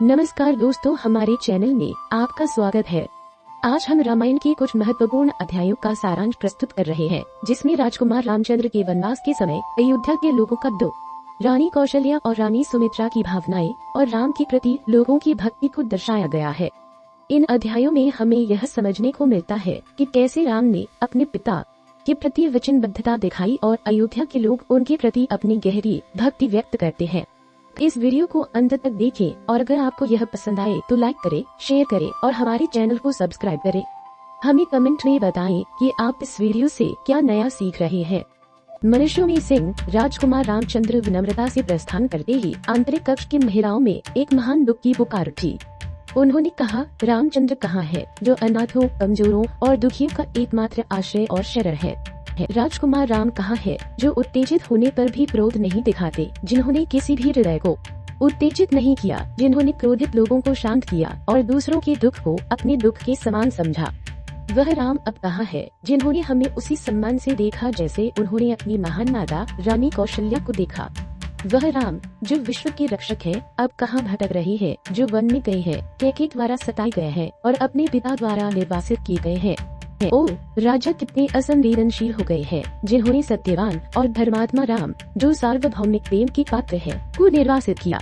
नमस्कार दोस्तों, हमारे चैनल में आपका स्वागत है। आज हम रामायण के कुछ महत्वपूर्ण अध्यायों का सारांश प्रस्तुत कर रहे हैं, जिसमें राजकुमार रामचंद्र के वनवास के समय अयोध्या के लोगों का दुख, रानी कौशल्या और रानी सुमित्रा की भावनाएं और राम के प्रति लोगों की भक्ति को दर्शाया गया है। इन अध्यायों में हमें यह समझने को मिलता है कि कैसे राम ने अपने पिता के प्रति वचनबद्धता दिखाई और अयोध्या के लोग उनके प्रति अपनी गहरी भक्ति व्यक्त करते हैं। इस वीडियो को अंत तक देखें और अगर आपको यह पसंद आए तो लाइक करें, शेयर करें और हमारे चैनल को सब्सक्राइब करें। हमें कमेंट में बताएं कि आप इस वीडियो से क्या नया सीख रहे हैं। मनुष्यों में सिंह राजकुमार रामचंद्र विनम्रता से प्रस्थान करते ही आंतरिक कक्ष की महिलाओं में एक महान दुख की पुकार उठी। उन्होंने कहा, रामचंद्र कहाँ है जो अनाथों, कमजोरों और दुखियों का एकमात्र आश्रय और शरण है। राजकुमार राम कहाँ है जो उत्तेजित होने पर भी क्रोध नहीं दिखाते, जिन्होंने किसी भी हृदय को उत्तेजित नहीं किया, जिन्होंने क्रोधित लोगों को शांत किया और दूसरों के दुख को अपने दुख के समान समझा। वह राम अब कहाँ है जिन्होंने हमें उसी सम्मान से देखा जैसे उन्होंने अपनी महान माता रानी कौशल्या को देखा। वह राम जो विश्व के रक्षक है अब कहाँ भटक रही है, जो वन में गए हैं, कैकेयी द्वारा सताए गए हैं और अपने पिता द्वारा निर्वासित किए गए हैं। ओ राजा कितने असंवेदनशील हो गए हैं, जिन्होंने सत्यवान और धर्मात्मा राम जो सार्वभौमिक प्रेम की पात्र है को निर्वासित किया।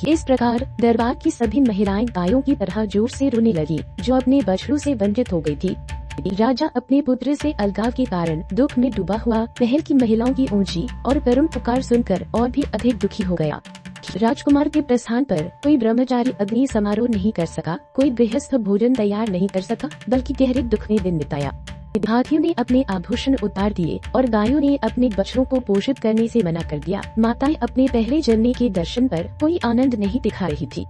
इस प्रकार दरबार की सभी महिलाएं गायों की तरह जोर से रोने लगी जो अपने बछड़ों से वंचित हो गई थी। राजा अपने पुत्र से अलगाव के कारण दुख में डूबा हुआ महल की महिलाओं की ऊंची और करुण पुकार सुनकर और भी अधिक दुखी हो गया। राजकुमार के प्रस्थान पर कोई ब्रह्मचारी अग्नि समारोह नहीं कर सका, कोई गृहस्थ भोजन तैयार नहीं कर सका, बल्कि गहरे दुख में दिन बिताया। हाथियों ने अपने आभूषण उतार दिए और गायों ने अपने बछड़ों को पोषित करने से मना कर दिया। माताएं अपने पहले जन्मे के दर्शन पर कोई आनंद नहीं दिखा रही थी।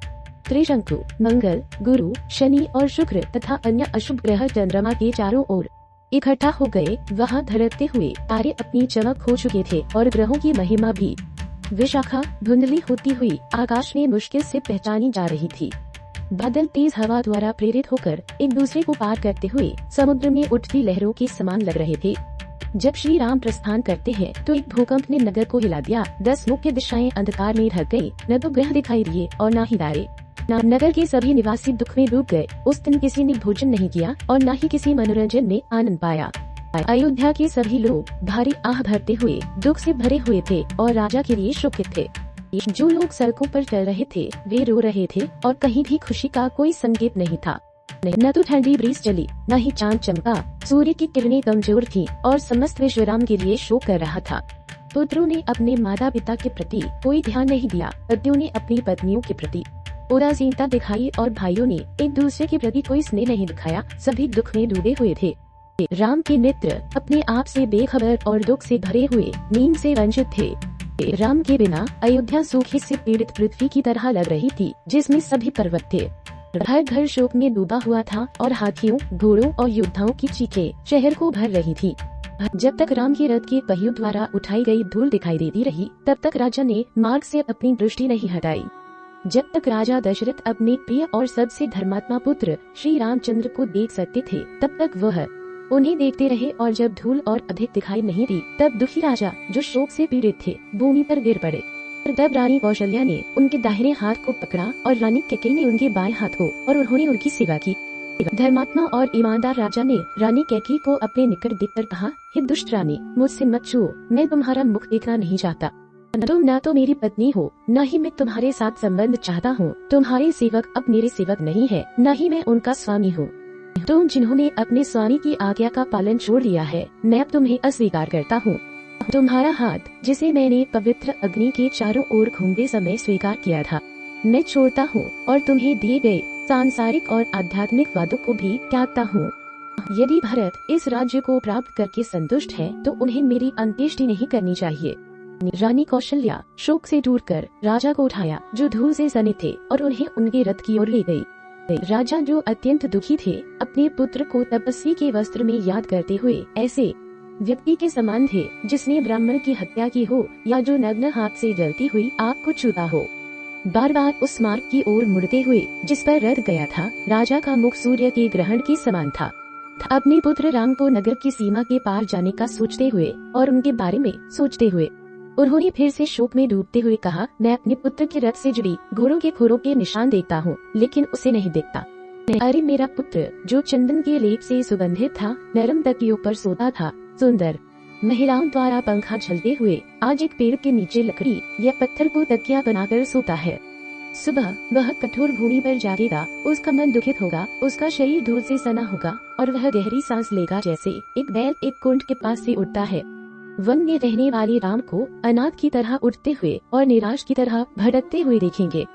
त्रिशंकु, मंगल, गुरु, शनि और शुक्र तथा अन्य अशुभ ग्रह चंद्रमा के चारों ओर इकट्ठा हो गए। वहाँ धड़कते हुए तारे अपनी चमक खो चुके थे और ग्रहों की महिमा भी विशाखा धुंधली होती हुई आकाश में मुश्किल से पहचानी जा रही थी। बादल तेज हवा द्वारा प्रेरित होकर एक दूसरे को पार करते हुए समुद्र में उठती लहरों के समान लग रहे थे। जब श्री राम प्रस्थान करते हैं तो एक भूकंप ने नगर को हिला दिया। 10 मुख्य दिशाएं अंधकार में ढक गयी, न तो ग्रह दिखाई दिए और न ही तारे। नगर के सभी निवासी दुख में डूब गए। उस दिन किसी ने भोजन नहीं किया और न ही किसी मनोरंजन में आनंद पाया। अयोध्या के सभी लोग भारी आह भरते हुए दुख से भरे हुए थे और राजा के लिए शोकित थे। जो लोग सड़कों पर चल रहे थे वे रो रहे थे और कहीं भी खुशी का कोई संकेत नहीं था। न तो ठंडी ब्रीज चली, न ही चांद चमका। सूर्य की किरणें कमजोर थीं और समस्त विश्व राम के लिए शोक कर रहा था। पुत्रों ने अपने माता पिता के प्रति कोई ध्यान नहीं दिया, पतियों ने अपनी पत्नियों के प्रति उदासीनता दिखाई और भाइयों ने एक दूसरे के प्रति कोई स्नेह नहीं दिखाया। सभी दुख में डूबे हुए थे। राम के मित्र अपने आप से बेखबर और दुख से भरे हुए नींद से वंचित थे। राम के बिना अयोध्या सूखे से पीड़ित पृथ्वी की तरह लग रही थी, जिसमें सभी पर्वत थे। हर घर शोक में डूबा हुआ था और हाथियों, घोड़ों और योद्धाओं की चीखें शहर को भर रही थी। जब तक राम के रथ के पहियों द्वारा उठाई गई धूल दिखाई देती रही, तब तक राजा ने मार्ग से अपनी दृष्टि नहीं हटाई। जब तक राजा दशरथ अपने प्रिय और सबसे धर्मात्मा पुत्र श्री रामचंद्र को देख सकते थे, तब तक वह उन्हें देखते रहे और जब धूल और अधिक दिखाई नहीं दी, तब दुखी राजा जो शोक से पीड़ित थे भूमि पर गिर पड़े। तब रानी कौशल्या ने उनके दाहिने हाथ को पकड़ा और रानी कैकेयी ने उनके बाएं हाथ को, और उन्होंने उनकी सेवा की। धर्मात्मा और ईमानदार राजा ने रानी कैकेयी को अपने निकट देखकर कहा, हे दुष्ट रानी, मुझसे मत छुओ, मैं तुम्हारा मुख देखना नहीं चाहता। तुम न तो मेरी पत्नी हो, न ही मैं तुम्हारे साथ संबंध चाहता हूँ। तुम्हारे सेवक अब मेरे सेवक नहीं है, न ही मैं उनका स्वामी हूँ। तुम जिन्होंने अपने स्वामी की आज्ञा का पालन छोड़ दिया है, मैं अब तुम्हें अस्वीकार करता हूँ। तुम्हारा हाथ जिसे मैंने पवित्र अग्नि के चारों ओर घूमते समय स्वीकार किया था, मैं छोड़ता हूँ और तुम्हें दिए गए सांसारिक और आध्यात्मिक वादों को भी त्यागता हूँ। यदि भरत इस राज्य को प्राप्त करके संतुष्ट है तो उन्हें मेरी अंत्येष्टि नहीं करनी चाहिए। रानी कौशल्या शोक से टूटकर राजा को उठाया जो धूल से सने थे और उन्हें उनके रथ की ओर ले गई। राजा जो अत्यंत दुखी थे, अपने पुत्र को तपस्वी के वस्त्र में याद करते हुए ऐसे व्यक्ति के समान थे जिसने ब्राह्मण की हत्या की हो या जो नग्न हाथ से जलती हुई आग को छूता हो। बार बार उस मार्ग की ओर मुड़ते हुए जिस पर रथ गया था, राजा का मुख सूर्य के ग्रहण के समान था। अपने पुत्र राम को नगर की सीमा के पार जाने का सोचते हुए और उनके बारे में सोचते हुए उन्होंने फिर से शोक में डूबते हुए कहा, मैं अपने पुत्र के रथ से जुड़ी घोड़ों के खुरों के निशान देखता हूँ, लेकिन उसे नहीं देखता। अरे मेरा पुत्र जो चंदन के लेप से सुगंधित था, नरम तकियों पर सोता था, सुंदर महिलाओं द्वारा पंखा झलते हुए आज एक पेड़ के नीचे लकड़ी या पत्थर को तकिया बनाकर सोता है। सुबह वह कठोर भूमि पर जागेगा, उसका मन दुखित होगा, उसका शरीर धूल से सना होगा और वह गहरी सांस लेगा जैसे एक बैल एक कुंड के पास से उठता है। वन में रहने वाले राम को अनाथ की तरह उठते हुए और निराश की तरह भटकते हुए देखेंगे।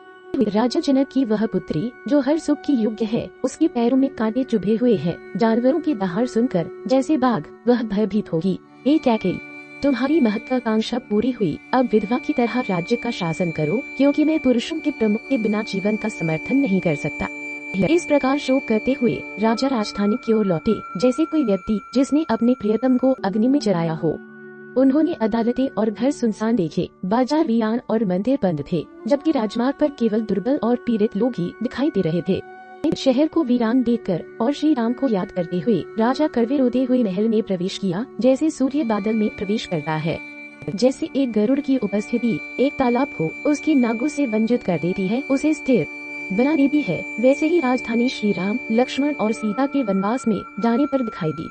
राजा जनक की वह पुत्री जो हर सुख की योग्य है, उसके पैरों में कांटे चुभे हुए हैं। जानवरों की दहाड़ सुनकर जैसे बाघ वह भयभीत होगी। हे कैकेयी, तुम्हारी महत्वाकांक्षा पूरी हुई, अब विधवा की तरह राज्य का शासन करो, क्योंकि मैं पुरुषों के प्रमुख के बिना जीवन का समर्थन नहीं कर सकता। इस प्रकार शोक करते हुए राजा राजधानी की ओर लौटे, जैसे कोई व्यक्ति जिसने अपने प्रियतम को अग्नि में जलाया हो। उन्होंने अदालतें और घर सुनसान देखे, बाजार वीरान और मंदिर बंद थे, जबकि राजमार्ग पर केवल दुर्बल और पीड़ित लोग ही दिखाई दे रहे थे। शहर को वीरान देखकर और श्री राम को याद करते हुए राजा कड़वे रोते हुए महल में प्रवेश किया, जैसे सूर्य बादल में प्रवेश करता है। जैसे एक गरुड़ की उपस्थिति एक तालाब को उसकी नागों से वंचित कर देती है, उसे स्थिर बना देती है, वैसे ही राजधानी श्री राम, लक्ष्मण और सीता के वनवास में जाने पर दिखाई दी।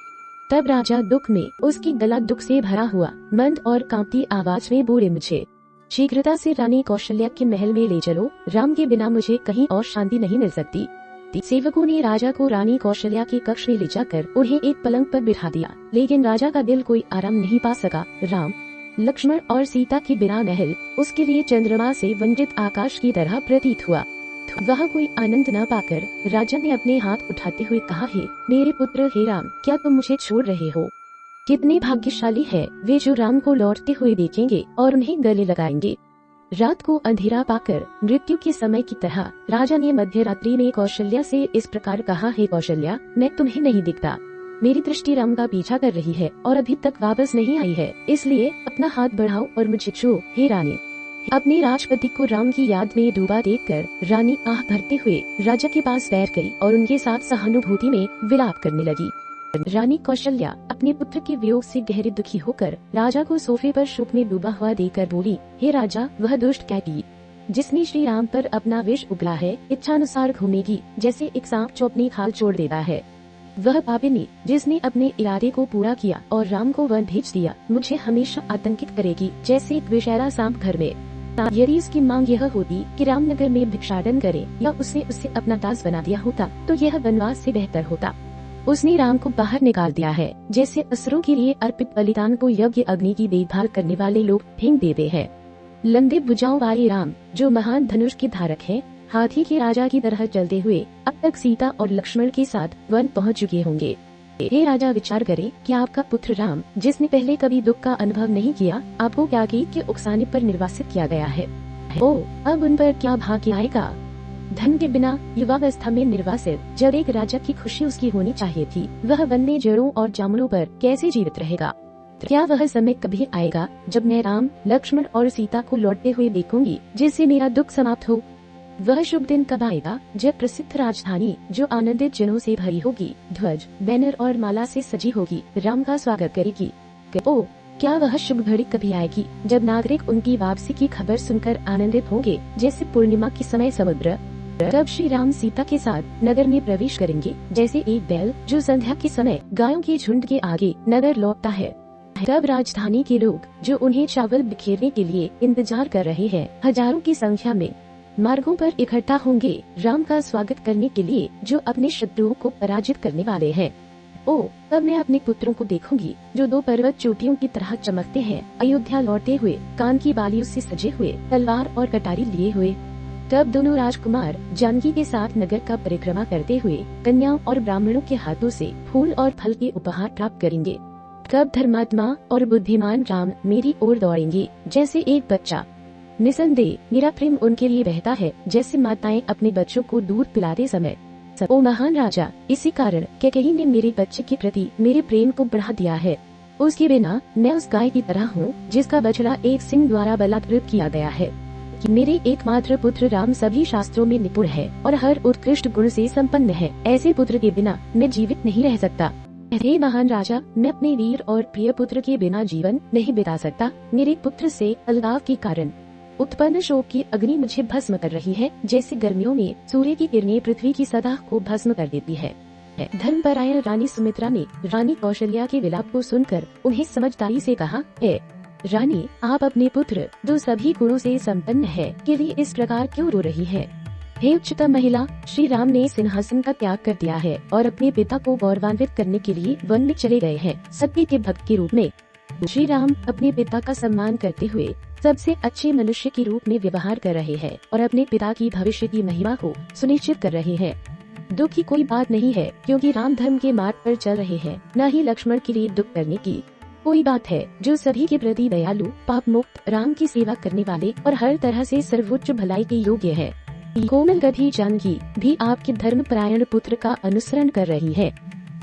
तब राजा दुख में उसकी गला दुख से भरा हुआ मंद और कांपती आवाज में बोले, मुझे शीघ्रता से रानी कौशल्या के महल में ले चलो, राम के बिना मुझे कहीं और शांति नहीं मिल सकती। सेवकों ने राजा को रानी कौशल्या के कक्ष में ले जाकर उन्हें एक पलंग पर बिठा दिया, लेकिन राजा का दिल कोई आराम नहीं पा सका। राम, लक्ष्मण और सीता के बिना महल उसके लिए चंद्रमा से वंचित आकाश की तरह प्रतीत हुआ। वह कोई आनंद न पाकर राजा ने अपने हाथ उठाते हुए कहा, हे मेरे पुत्र, हे राम, क्या तुम मुझे छोड़ रहे हो? कितने भाग्यशाली है वे जो राम को लौटते हुए देखेंगे और उन्हें गले लगाएंगे। रात को अंधेरा पाकर मृत्यु के समय की तरह राजा ने मध्य रात्रि में कौशल्या से इस प्रकार कहा, हे कौशल्या, मैं तुम्हें नहीं दिखता, मेरी दृष्टि राम का पीछा कर रही है और अभी तक वापस नहीं आई है, इसलिए अपना हाथ बढ़ाओ और मुझे छुओ। हे रानी। अपने राजपति को राम की याद में डूबा देखकर रानी आह भरते हुए राजा के पास बैठ गई और उनके साथ सहानुभूति में विलाप करने लगी। रानी कौशल्या अपने पुत्र के वियोग से गहरी दुखी होकर राजा को सोफे पर शोक में डूबा हुआ देखकर बोली, हे राजा, वह दुष्ट कैकेयी जिसने श्री राम पर अपना विष उगला है, इच्छानुसार घूमेगी जैसे एक सांप जो अपनी खाल छोड़ देता है। वह पापिनी जिसने अपने इरादे को पूरा किया और राम को वन भेज दिया, मुझे हमेशा आतंकित करेगी जैसे एक विषैला सांप घर में। यदि इसकी मांग यह होती कि रामनगर में भिक्षाटन करे या उसने उसे अपना दास बना दिया होता तो यह वनवास से बेहतर होता। उसने राम को बाहर निकाल दिया है, जैसे असुरों के लिए अर्पित बलिदान को यज्ञ अग्नि की देखभाल करने वाले लोग फेंक देते हैं। लंबे भुजाओं वाले राम जो महान धनुष के धारक हैं, हाथी के राजा की तरह चलते हुए अब तक सीता और लक्ष्मण के साथ वन पहुंच चुके होंगे। हे राजा, विचार करें कि आपका पुत्र राम, जिसने पहले कभी दुख का अनुभव नहीं किया, आपको कैकेयी के उकसाने पर निर्वासित किया गया है। अब उन पर क्या भाग्य आएगा। धन के बिना युवावस्था में निर्वासित जब एक राजा की खुशी उसकी होनी चाहिए थी, वह वन में जड़ों और जामुनों पर कैसे जीवित रहेगा। क्या वह समय कभी आएगा जब मैं राम, लक्ष्मण और सीता को लौटते हुए देखूंगी, जिससे मेरा दुख समाप्त हो। वह शुभ दिन कब आएगा जब प्रसिद्ध राजधानी जो आनंदित जनों से भरी होगी, ध्वज, बैनर और माला से सजी होगी, राम का स्वागत करेगी। क्या वह शुभ घड़ी कभी आएगी जब नागरिक उनकी वापसी की खबर सुनकर आनंदित होंगे, जैसे पूर्णिमा के समय समुद्र। तब श्री राम सीता के साथ नगर में प्रवेश करेंगे, जैसे एक बैल जो संध्या के समय गायों के झुंड के आगे नगर लौटता है। तब राजधानी के लोग जो उन्हें चावल बिखेरने के लिए इंतजार कर रहे हैं, हजारों की संख्या में मार्गों पर इकट्ठा होंगे राम का स्वागत करने के लिए, जो अपने शत्रुओं को पराजित करने वाले हैं। तब मैं अपने पुत्रों को देखूंगी जो दो पर्वत चोटियों की तरह चमकते हैं, अयोध्या लौटते हुए, कान की बालियों से सजे हुए, तलवार और कटारी लिए हुए। तब दोनों राजकुमार जानकी के साथ नगर का परिक्रमा करते हुए कन्याओं और ब्राह्मणों के हाथों से फूल और फल के उपहार प्राप्त करेंगे। तब धर्मात्मा और बुद्धिमान राम मेरी ओर दौड़ेंगे जैसे एक बच्चा। निसंदेह मेरा प्रेम उनके लिए बहता है जैसे माताएं अपने बच्चों को दूध पिलाते समय। ओ महान राजा, इसी कारण कैकेयी ने मेरे बच्चे के प्रति मेरे प्रेम को बढ़ा दिया है। उसके बिना मैं उस गाय की तरह हूँ जिसका बछड़ा एक सिंह द्वारा बलात्कृत किया गया है। मेरे एकमात्र पुत्र राम सभी शास्त्रों में निपुण है और हर उत्कृष्ट गुण से संपन्न है। ऐसे पुत्र के बिना मैं जीवित नहीं रह सकता। हे महान राजा, मैं अपने वीर और प्रिय पुत्र के बिना जीवन नहीं बिता सकता। मेरे पुत्र से अलगाव के कारण उत्पन्न शोक की अग्नि मुझे भस्म कर रही है, जैसे गर्मियों में सूर्य की किरणें पृथ्वी की सतह को भस्म कर देती है। धर्मपरायण रानी सुमित्रा ने रानी कौशल्या के विलाप को सुनकर उन्हें समझदारी से कहा, रानी, आप अपने पुत्र जो सभी गुणों से संपन्न है के लिए इस प्रकार क्यों रो रही है? हे उच्चतम महिला, श्री राम ने सिंहासन का त्याग कर दिया है और अपने पिता को गौरवान्वित करने के लिए वन में चले गए हैं। सत्य के भक्त के रूप में श्री राम अपने पिता का सम्मान करते हुए सबसे अच्छे मनुष्य के रूप में व्यवहार कर रहे हैं और अपने पिता की भविष्य की महिमा को सुनिश्चित कर रहे हैं। दुख की कोई बात नहीं है, क्योंकि राम धर्म के मार्ग पर चल रहे हैं। न ही लक्ष्मण के लिए दुख करने की कोई बात है, जो सभी के प्रति दयालु, पाप मुक्त, राम की सेवा करने वाले और हर तरह से सर्वोच्च भलाई के योग्य है। कोमल गधी जानकी भी आपके धर्मपरायण पुत्र का अनुसरण कर रही है।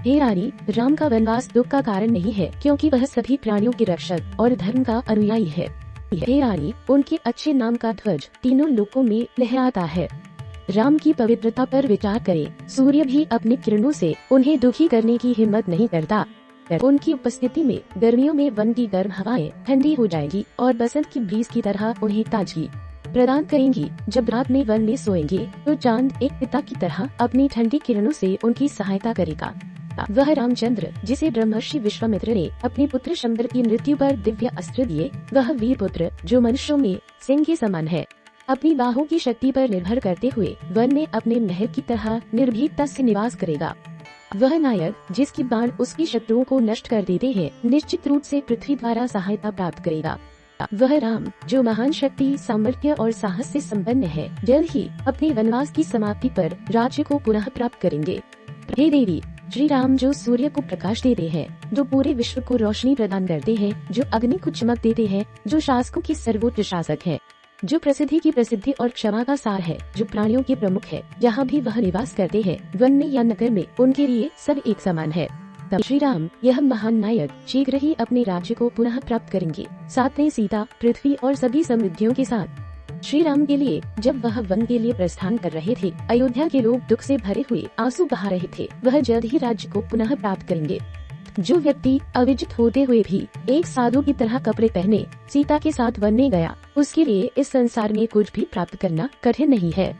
हे रानी, राम का वनवास दुख का कारण नहीं है, क्योंकि वह सभी प्राणियों के रक्षक और धर्म का अनुयायी है। हे रानी, उनके अच्छे नाम का ध्वज तीनों लोकों में लहराता है। राम की पवित्रता पर विचार करें। सूर्य भी अपनी किरणों से उन्हें दुखी करने की हिम्मत नहीं करता। उनकी उपस्थिति में गर्मियों में वन की गर्म हवाएं ठंडी हो जाएगी और बसंत की ब्रीज की तरह उन्हें ताजगी प्रदान करेंगी। जब रात में वन में सोएंगे तो चांद एक पिता की तरह अपनी ठंडी किरणों से उनकी सहायता करेगा। वह रामचंद्र, जिसे ब्रह्मर्षि विश्वामित्र ने अपने पुत्र शंबर की मृत्यु पर दिव्य अस्त्र दिए, वह वीर पुत्र जो मनुष्यों में सिंह के समान है, अपनी बाहों की शक्ति पर निर्भर करते हुए वन में अपने महल की तरह निर्भीकता से निवास करेगा। वह नायक, जिसकी बाण उसकी शत्रुओं को नष्ट कर देते हैं, निश्चित रूप से पृथ्वी द्वारा सहायता प्राप्त करेगा। वह राम, जो महान शक्ति, सामर्थ्य और साहस से संपन्न है, जल्द ही अपने वनवास की समाप्ति पर राज्य को पुनः प्राप्त करेंगे। हे देवी, श्री राम जो सूर्य को प्रकाश देते हैं, जो पूरे विश्व को रोशनी प्रदान करते हैं, जो अग्नि को चमक देते हैं, जो शासकों के सर्वोच्च शासक है, जो प्रसिद्धि की प्रसिद्धि और क्षमा का सार है, जो प्राणियों के प्रमुख है, जहाँ भी वह निवास करते हैं, वन में या नगर में, उनके लिए सब एक समान है। तब श्री राम, यह महान नायक, शीघ्र ही अपने राज्य को पुनः प्राप्त करेंगे, साथ में सीता, पृथ्वी और सभी समृद्धियों के साथ। श्री राम के लिए जब वह वन के लिए प्रस्थान कर रहे थे, अयोध्या के लोग दुख से भरे हुए आंसू बहा रहे थे। वह जल्द ही राज्य को पुनः प्राप्त करेंगे। जो व्यक्ति अविजित होते हुए भी एक साधु की तरह कपड़े पहने सीता के साथ वन में गया, उसके लिए इस संसार में कुछ भी प्राप्त करना कठिन नहीं है।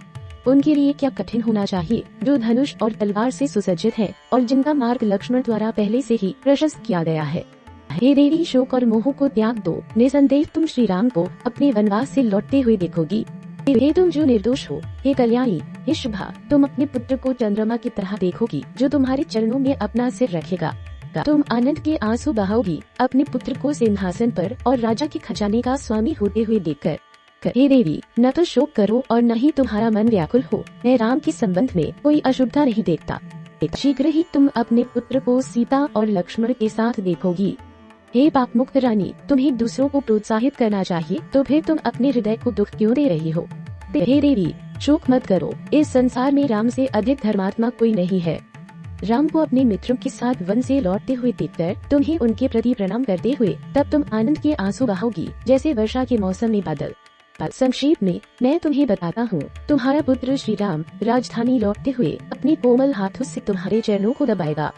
उनके लिए क्या कठिन होना चाहिए, जो धनुष और तलवार से सुसज्जित है और जिनका मार्ग लक्ष्मण द्वारा पहले से ही प्रशस्त किया गया है। हे देवी, शोक और मोह को त्याग दो। निसंदेह तुम श्री राम को अपने वनवास से लौटते हुए देखोगी। हे तुम जो निर्दोष हो, हे कल्याणी, हे शुभा, तुम अपने पुत्र को चंद्रमा की तरह देखोगी, जो तुम्हारे चरणों में अपना सिर रखेगा। तुम आनंद के आंसू बहाओगी अपने पुत्र को सिंहासन पर और राजा के खजाने का स्वामी होते हुए देखकर। हे देवी, न तो शोक करो और न ही तुम्हारा मन व्याकुल हो। मैं राम के संबंध में कोई अशुभता नहीं देखता। शीघ्र ही तुम अपने पुत्र को सीता और लक्ष्मण के साथ देखोगी। हे पाप मुक्त रानी, तुम्हें दूसरों को प्रोत्साहित करना चाहिए, तो फिर तुम अपने हृदय को दुख क्यों दे रही हो? हे देवी, शोक मत करो। इस संसार में राम से अधिक धर्मात्मा कोई नहीं है। राम को अपने मित्रों के साथ वन से लौटते हुए देखकर तुम्हें उनके प्रति प्रणाम करते हुए तब तुम आनंद के आंसू बहाओगी, जैसे वर्षा के मौसम में बादल। संक्षेप में मैं तुम्हें बताता हूँ। तुम्हारा पुत्र श्री राम राजधानी लौटते हुए अपने कोमल हाथों से तुम्हारे चरणों को दबाएगा।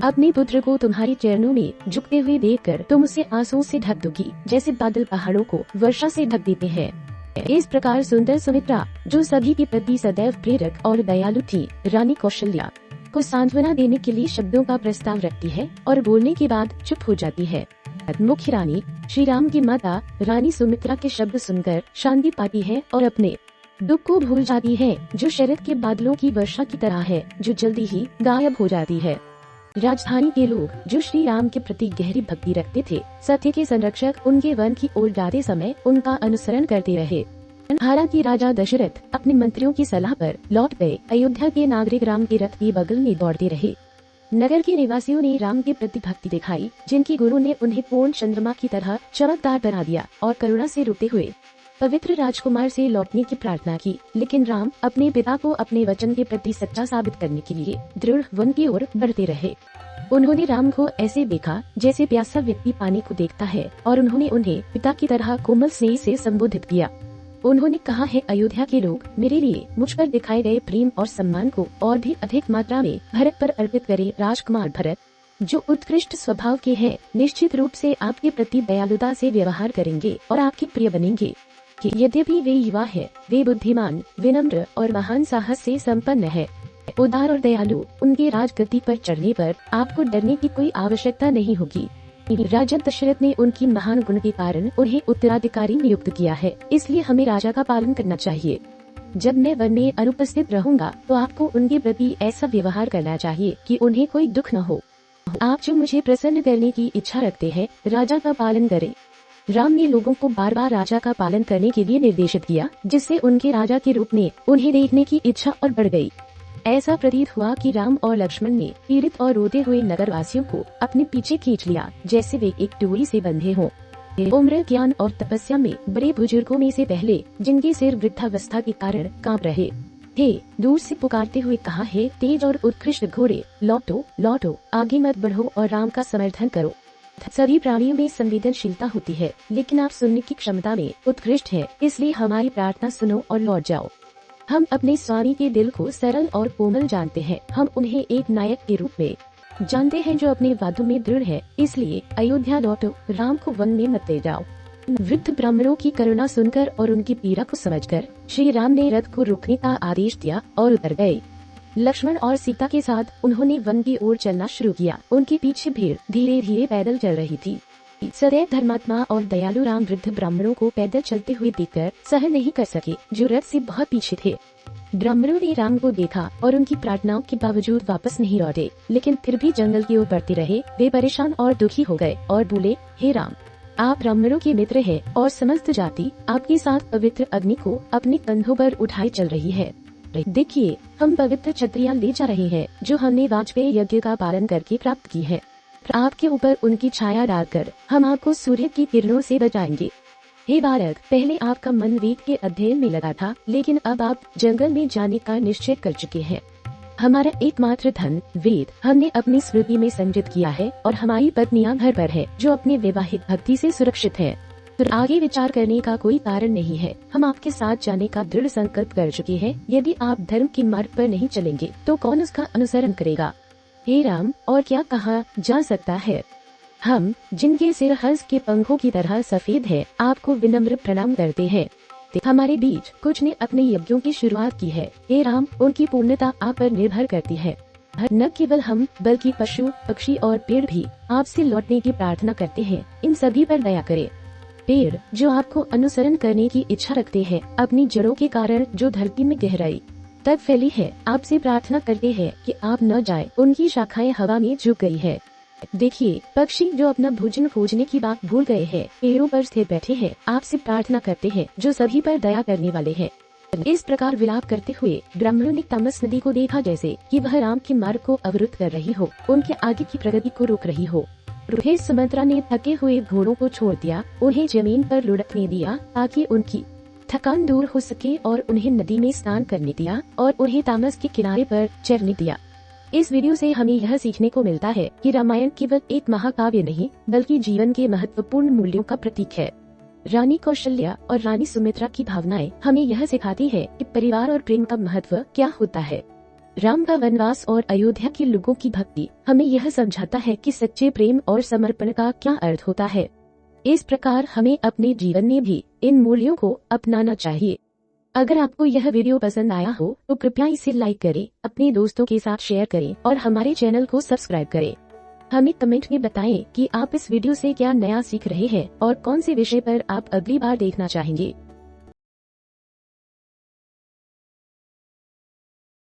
अपने पुत्र को तुम्हारे चरणों में झुकते हुए देखकर तुम उसे आंसुओं से ढक दोगी, जैसे बादल पहाड़ों को वर्षा से ढक देते हैं। इस प्रकार सुंदर सुमित्रा, जो सभी के प्रति सदैव प्रेरक और दयालु थी, रानी कौशल्या को सांत्वना देने के लिए शब्दों का प्रस्ताव रखती है और बोलने के बाद चुप हो जाती है। मुख्य रानी श्री राम की माता रानी सुमित्रा के शब्द सुनकर शांति पाती है और अपने दुख को भूल जाती है, जो शरद के बादलों की वर्षा की तरह है, जो जल्दी ही गायब हो जाती है। राजधानी के लोग, जो श्री राम के प्रति गहरी भक्ति रखते थे, सत्य के संरक्षक, उनके वन की ओर जाते समय उनका अनुसरण करते रहे। हालांकि राजा दशरथ अपने मंत्रियों की सलाह पर लौट गए। अयोध्या के नागरिक राम के रथ के बगल में दौड़ते रहे। नगर के निवासियों ने राम के प्रति भक्ति दिखाई, जिनकी गुरु ने उन्हें पूर्ण चंद्रमा की तरह चमकदार बना दिया, और करुणा से रोते हुए पवित्र राजकुमार से लौटने की प्रार्थना की। लेकिन राम अपने पिता को अपने वचन के प्रति सच्चा साबित करने के लिए दृढ़ वन की ओर बढ़ते रहे। उन्होंने राम को ऐसे देखा जैसे प्यासा व्यक्ति पानी को देखता है, और उन्होंने उन्हें पिता की तरह कोमल स्नेह से संबोधित किया। उन्होंने कहा है, अयोध्या के लोग मेरे लिए मुझ पर दिखाए गए प्रेम और सम्मान को और भी अधिक मात्रा में भरत पर अर्पित करें। राजकुमार भरत, जो उत्कृष्ट स्वभाव के हैं निश्चित रूप से आपके प्रति दयालुता से व्यवहार करेंगे और आपके प्रिय बनेंगे। कि यद्यपि वे युवा है, वे बुद्धिमान, विनम्र और महान साहस से संपन्न है, उदार और दयालु। उनके राजगद्दी पर चढ़ने पर आपको डरने की कोई आवश्यकता नहीं होगी। राजा दशरथ ने उनकी महान गुण के कारण उन्हें उत्तराधिकारी नियुक्त किया है, इसलिए हमें राजा का पालन करना चाहिए। जब मैं वन में अनुपस्थित रहूंगा तो आपको उनके प्रति ऐसा व्यवहार करना चाहिए कि उन्हें कोई दुख न हो। आप जो मुझे प्रसन्न करने की इच्छा रखते हैं, राजा का पालन करें। राम ने लोगों को बार बार राजा का पालन करने के लिए निर्देशित किया, जिससे उनके राजा के रूप में उन्हें देखने की इच्छा और बढ़ गई। ऐसा प्रतीत हुआ कि राम और लक्ष्मण ने पीड़ित और रोते हुए नगरवासियों को अपने पीछे खींच लिया, जैसे वे एक डोरी से बंधे हों। उम्र, ज्ञान और तपस्या में बड़े बुजुर्गों में से पहले, जिनके सिर वृद्धावस्था के कारण कांप रहे थे, दूर से पुकारते हुए कहा है, तेज और उत्कृष्ट घोड़े, लौटो लौटो, आगे मत बढ़ो और राम का समर्थन करो। सभी प्राणियों में संवेदनशीलता होती है, लेकिन आप सुनने की क्षमता में उत्कृष्ट हैं, इसलिए हमारी प्रार्थना सुनो और लौट जाओ। हम अपने स्वामी के दिल को सरल और कोमल जानते हैं। हम उन्हें एक नायक के रूप में जानते हैं जो अपने वादों में दृढ़ है, इसलिए अयोध्या लौटो, राम को वन में मत ले जाओ। वृद्ध ब्राह्मणों की करुणा सुनकर और उनकी पीड़ा को समझकर श्री राम ने रथ को रुकने का आदेश दिया और उतर गए। लक्ष्मण और सीता के साथ उन्होंने वन की ओर चलना शुरू किया। उनके पीछे भीड़ धीरे धीरे पैदल चल रही थी। सदैव धर्मात्मा और दयालु राम वृद्ध ब्राह्मणों को पैदल चलते हुए देखकर सहन नहीं कर सके, जो रथ से बहुत पीछे थे। ब्राह्मणों ने राम को देखा और उनकी प्रार्थनाओं के बावजूद वापस नहीं लौटे, लेकिन फिर भी जंगल की ओर बढ़ते रहे। वे परेशान और दुखी हो गए और बोले, हे राम, आप ब्राह्मणों के मित्र हैं और समस्त जाति आपके साथ पवित्र अग्नि को अपने कंधों पर उठाए चल रही है। देखिए, हम पवित्र छतरियां ले जा रहे हैं जो हमने वाजपेयी यज्ञ का पालन करके प्राप्त की है। आपके ऊपर उनकी छाया डालकर हम आपको सूर्य की किरणों से बचाएंगे। हे बालक, पहले आपका मन वेद के अध्ययन में लगा था, लेकिन अब आप जंगल में जाने का निश्चय कर चुके हैं। हमारा एकमात्र धन वेद हमने अपनी स्मृति में संचित किया है और हमारी पत्नियां घर पर है जो अपने वैवाहिक भक्ति से सुरक्षित है। तो आगे विचार करने का कोई कारण नहीं है। हम आपके साथ जाने का दृढ़ संकल्प कर चुके हैं। यदि आप धर्म के मार्ग पर नहीं चलेंगे तो कौन उसका अनुसरण करेगा? हे राम, और क्या कहा जा सकता है? हम, जिनके सिर हंस के पंखों की तरह सफेद है, आपको विनम्र प्रणाम करते हैं। हमारे बीच कुछ ने अपने यज्ञों की शुरुआत की है। हे राम, उनकी पूर्णता आप पर निर्भर करती है। न केवल हम, बल्कि पशु, पक्षी और पेड़ भी आपसे लौटने की प्रार्थना करते हैं। इन सभी पर दया करें। पेड़ जो आपको अनुसरण करने की इच्छा रखते हैं, अपनी जड़ों के कारण जो धरती में गहराई तक फैली है, आपसे प्रार्थना करते हैं कि आप न जाएं। उनकी शाखाएं हवा में झुक गई है। देखिए, पक्षी जो अपना भोजन खोजने की बात भूल गए हैं, पेड़ों पर स्थिर बैठे हैं, आपसे प्रार्थना करते हैं जो सभी पर दया करने वाले हैं। इस प्रकार विलाप करते हुए ब्राह्मणों ने तमस नदी को देखा, जैसे कि वह राम के मार्ग को अवरुद्ध कर रही हो, उनके आगे की प्रगति को रोक रही हो। हे सुमित्रा ने थके हुए घोड़ों को छोड़ दिया, उन्हें जमीन पर लुढ़कने दिया ताकि उनकी थकान दूर हो सके, और उन्हें नदी में स्नान करने दिया और उन्हें तामस के किनारे पर चरने दिया। इस वीडियो से हमें यह सीखने को मिलता है कि रामायण केवल एक महाकाव्य नहीं, बल्कि जीवन के महत्वपूर्ण मूल्यों का प्रतीक है। रानी कौशल्या और रानी सुमित्रा की भावनाएं हमें यह सिखाती है कि परिवार और प्रेम का महत्व क्या होता है। राम का वनवास और अयोध्या के लोगों की भक्ति हमें यह समझाता है कि सच्चे प्रेम और समर्पण का क्या अर्थ होता है। इस प्रकार हमें अपने जीवन में भी इन मूल्यों को अपनाना चाहिए। अगर आपको यह वीडियो पसंद आया हो तो कृपया इसे लाइक करें, अपने दोस्तों के साथ शेयर करें और हमारे चैनल को सब्सक्राइब करें। हमें कमेंट में बताएं कि आप इस वीडियो से क्या नया सीख रहे हैं और कौन से विषय पर आप अगली बार देखना चाहेंगे।